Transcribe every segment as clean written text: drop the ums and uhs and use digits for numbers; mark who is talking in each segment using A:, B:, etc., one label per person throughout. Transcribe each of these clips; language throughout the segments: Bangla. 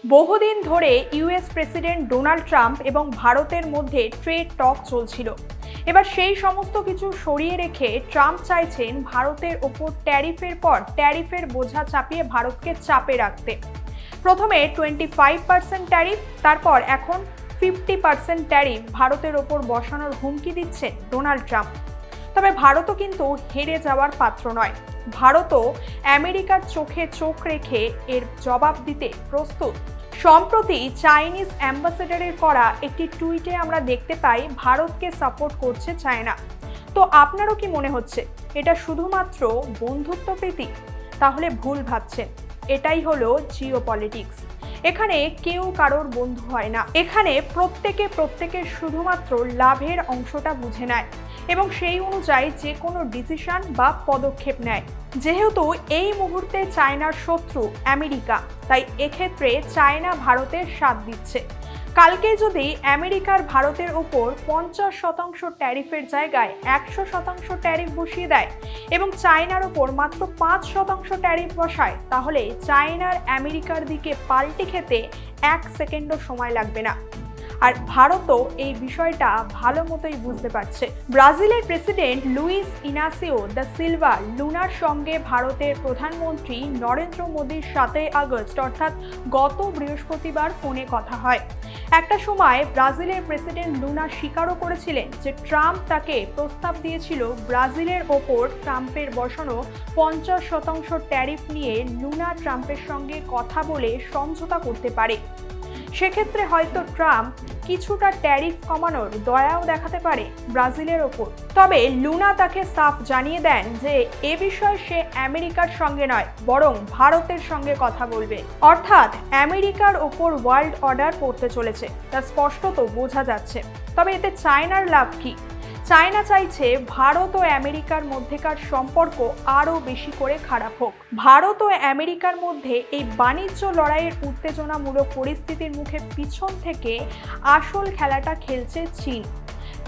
A: বহুদিন ধরে ইউএস প্রেসিডেন্ট ডোনাল্ড ট্রাম্প এবং ভারতের মধ্যে ট্রেড টক চলছিল। এবার সেই সমস্ত কিছু সরিয়ে রেখে ট্রাম্প চাইছেন ভারতের ওপর ট্যারিফের পর ট্যারিফের বোঝা চাপিয়ে ভারতকে চাপে রাখতে। প্রথমে 25% ট্যারিফ, তারপর এখন 50% ট্যারিফ ভারতের ওপর বসানোর হুমকি দিচ্ছেন ডোনাল্ড ট্রাম্প। তবে ভারতও কিন্তু হেরে যাওয়ার পাত্র নয়। ভারতও আমেরিকার চোখে চোখ রেখে এর জবাব দিতে প্রস্তুত। সম্প্রতি চাইনিজ অ্যাম্বাসেডারের করা একটি টুইটে আমরা দেখতে পাই ভারতকে সাপোর্ট করছে চায়না। তো আপনারও কি মনে হচ্ছে এটা শুধুমাত্র বন্ধুত্ব প্রীতি? তাহলে ভুল ভাবছেন। এটাই হলো জিওপলিটিক্স। এখানে কেউ কারোর বন্ধু হয় না। এখানে প্রত্যেকের শুধুমাত্র লাভের অংশটা বুঝে নেয় এবং সেই অনুযায়ী যে কোনো ডিসিশন বা পদক্ষেপ নেয়। যেহেতু এই মুহূর্তে চায়নার শত্রু আমেরিকা, তাই এক্ষেত্রে চায়না ভারতের সাথ দিচ্ছে। কালকে যদি আমেরিকার ভারতের উপর 50% ট্যারিফের জায়গায় 100% ট্যারিফ বসিয়ে দেয় এবং চায়নার উপর মাত্র 5% ট্যারিফ বসায়, তাহলে চায়নার আমেরিকার দিকে পাল্টি খেতে 1 সেকেন্ডও সময় লাগবে না। আর ভারতও এই বিষয়টা ভালো মতোই বুঝতে পারছে। ব্রাজিলের president Luiz Inacio da Silva লুনার সঙ্গে ভারতের প্রধানমন্ত্রী নরেন্দ্র মোদীর 7 আগস্ট অর্থাৎ গত বৃহস্পতিবার ফোনে কথা হয়। একটা সময় ব্রাজিলের প্রেসিডেন্ট লুনা স্বীকারও করেছিলেন যে ট্রাম্প তাকে প্রস্তাব দিয়েছিল ব্রাজিলের ওপর ট্রাম্পের বসানো 50% ট্যারিফ নিয়ে লুনা ট্রাম্পের সঙ্গে কথা বলে সমঝোতা করতে পারে। সেক্ষেত্রে হয়তো ট্রাম্প কিছুটা ট্যারিফ কমানোর দয়াও দেখাতে পারে ব্রাজিলের ওপর। তবে লুনা তাকে সাফ জানিয়ে দেন যে এ বিষয়ে সে আমেরিকার সঙ্গে নয়, বরং ভারতের সঙ্গে কথা বলবে। অর্থাৎ আমেরিকার ওপর ওয়ার্ল্ড অর্ডার পড়তে চলেছে, তা স্পষ্টত বোঝা যাচ্ছে। তবে এতে চায়নার লাভ কি? চায়না চাইছে ভারত ও আমেরিকার মধ্যেকার সম্পর্ক আরও বেশি করে খারাপ হোক। ভারত ও আমেরিকার মধ্যে এই বাণিজ্য লড়াইয়ের উত্তেজনামূলক পরিস্থিতির মুখে পিছন থেকে আসল খেলাটা খেলছে চীন।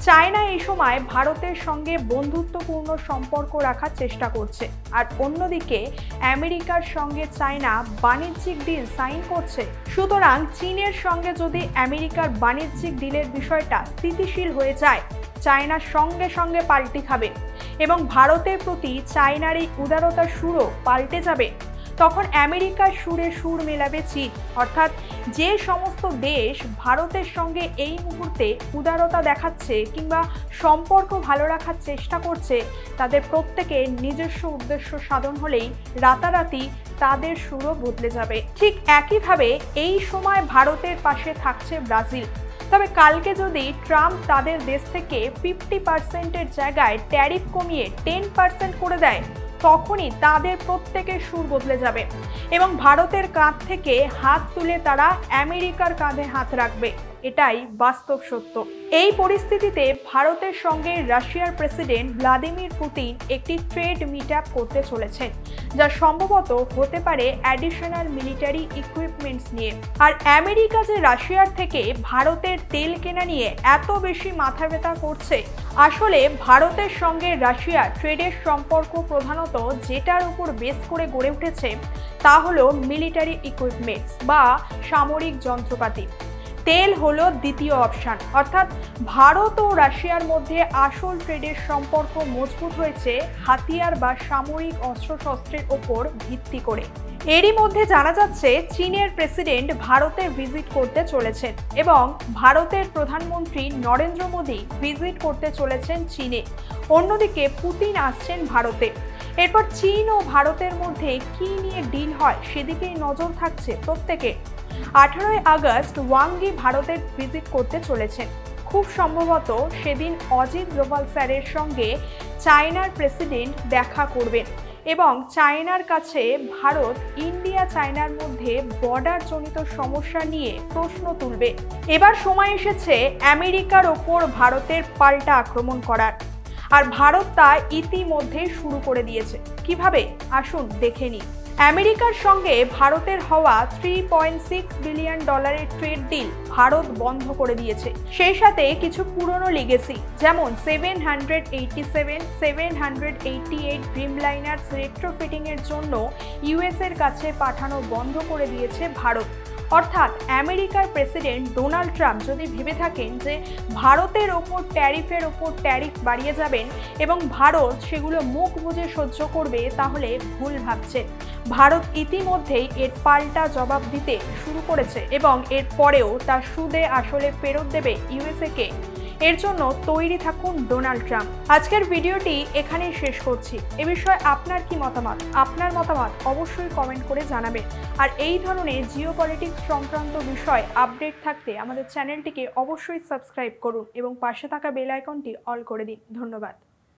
A: চায়না এই সময় ভারতের সঙ্গে বন্ধুত্বপূর্ণ সম্পর্ক রাখার চেষ্টা করছে, আর অন্যদিকে আমেরিকার সঙ্গে চায়না বাণিজ্যিক ডিল সাইন করছে। সুতরাং চীনের সঙ্গে যদি আমেরিকার বাণিজ্যিক ডিলের বিষয়টা স্থিতিশীল হয়ে যায়, চায়না সঙ্গে সঙ্গে পাল্টি খাবে এবং ভারতের প্রতি চায়নার এই উদারতার সুরও পাল্টে যাবে। তখন আমেরিকার সুরে সুর মেলাবে চীন। অর্থাৎ যে সমস্ত দেশ ভারতের সঙ্গে এই মুহূর্তে উদারতা দেখাচ্ছে কিংবা সম্পর্ক ভালো রাখার চেষ্টা করছে, তাদের প্রত্যেকের নিজস্ব উদ্দেশ্য সাধন হলেই রাতারাতি তাদের সুরও বদলে যাবে। ঠিক একইভাবে এই সময় ভারতের পাশে থাকছে ব্রাজিল। তবে কালকে যদি ট্রাম্প তাদের দেশ থেকে 50%-এর জায়গায় ট্যারিফ কমিয়ে 10% করে দেয়, তখনই তাদের প্রত্যেকের সুর বদলে যাবে এবং ভারতের কাঁধ থেকে হাত তুলে তারা আমেরিকার কাঁধে হাত রাখবে। এটাই বাস্তব সত্য। এই পরিস্থিতিতে ভারতের সঙ্গে রাশিয়ার প্রেসিডেন্ট ভ্লাদিমির পুতিন একটি ট্রেড মিটআপ করতে চলেছেন, যা সম্ভবত হতে পারে অ্যাডিশনাল মিলিটারি ইকুইপমেন্টস নিয়ে। আর আমেরিকা যে রাশিয়ার থেকে ভারতের তেল কেনা নিয়ে এত বেশি মাথা ব্যথা করছে, আসলে ভারতের সঙ্গে রাশিয়ার ট্রেডের সম্পর্ক প্রধানত যেটার উপর বেস করে গড়ে উঠেছে তা হলো মিলিটারি ইকুইপমেন্টস বা সামরিক যন্ত্রপাতি। তেল হলো দ্বিতীয় অপশন। অর্থাৎ ভারত ও রাশিয়ার মধ্যে আসল ট্রেডের সম্পর্ক মজবুত হয়েছে হাতিয়ার বা সামরিক অস্ত্রশস্ত্রের ওপর ভিত্তি করে। এরই মধ্যে জানা যাচ্ছে চীনের প্রেসিডেন্ট ভারতে ভিজিট করতে চলেছেন এবং ভারতের প্রধানমন্ত্রী নরেন্দ্র মোদী ভিজিট করতে চলেছেন চীনে। অন্যদিকে পুতিন আসছেন ভারতে। এরপর চীন ও ভারতের মধ্যে কি নিয়ে ডিল হয় সেদিকেই নজর থাকছে প্রত্যেকে। 18 আগস্ট ওয়াং ই ভারতের ভিজিট করতে চলেছেন। খুব সম্ভবত সেদিন অজিত ডোভাল স্যারের সঙ্গে চায়নার প্রেসিডেন্ট দেখা করবেন এবং চায়নার কাছে ভারত ইন্ডিয়া চায়নার মধ্যে বর্ডার জনিত সমস্যা নিয়ে প্রশ্ন তুলবে। এবার সময় এসেছে আমেরিকার ওপর ভারতের পাল্টা আক্রমণ করার, আর ভারত তা ইতিমধ্যে শুরু করে দিয়েছে। কিভাবে? আসুন দেখে নিই। আমেরিকার সঙ্গে ভারতের হওয়া $3.6 বিলিয়ন ট্রেড ডিল ভারত বন্ধ করে দিয়েছে। সেই সাথে কিছু পুরনো লিগেসি যেমন 787, 788 ড্রিমলাইনার রেট্রোফিটিং এর জন্য ইউএস এর কাছে পাঠানো বন্ধ করে দিয়েছে ভারত। অর্থাৎ আমেরিকার প্রেসিডেন্ট ডোনাল্ড ট্রাম্প যদি ভেবে থাকেন যে ভারতের ওপর ট্যারিফ বাড়িয়ে যাবেন এবং ভারত সেগুলো মুখ বুজে সহ্য করবে, তাহলে ভুল ভাবছেন। ভারত ইতিমধ্যেই এর পাল্টা জবাব দিতে শুরু করেছে এবং এর পরেও তার সুদে আসলে ফেরত দেবে ইউএসএ কে। এর জন্য তৈরি থাকুন ডোনাল্ড ট্রাম্প। আজকের ভিডিওটি এখানেই শেষ করছি। এ বিষয়ে আপনার কি মতামত? আপনার মতামত অবশ্যই কমেন্ট করে জানাবেন। আর এই ধরনের জিওপলিটিক্স সংক্রান্ত বিষয় আপডেট থাকতে আমাদের চ্যানেলটিকে অবশ্যই সাবস্ক্রাইব করুন এবং পাশে থাকা বেল আইকনটি অল করে দিন। ধন্যবাদ।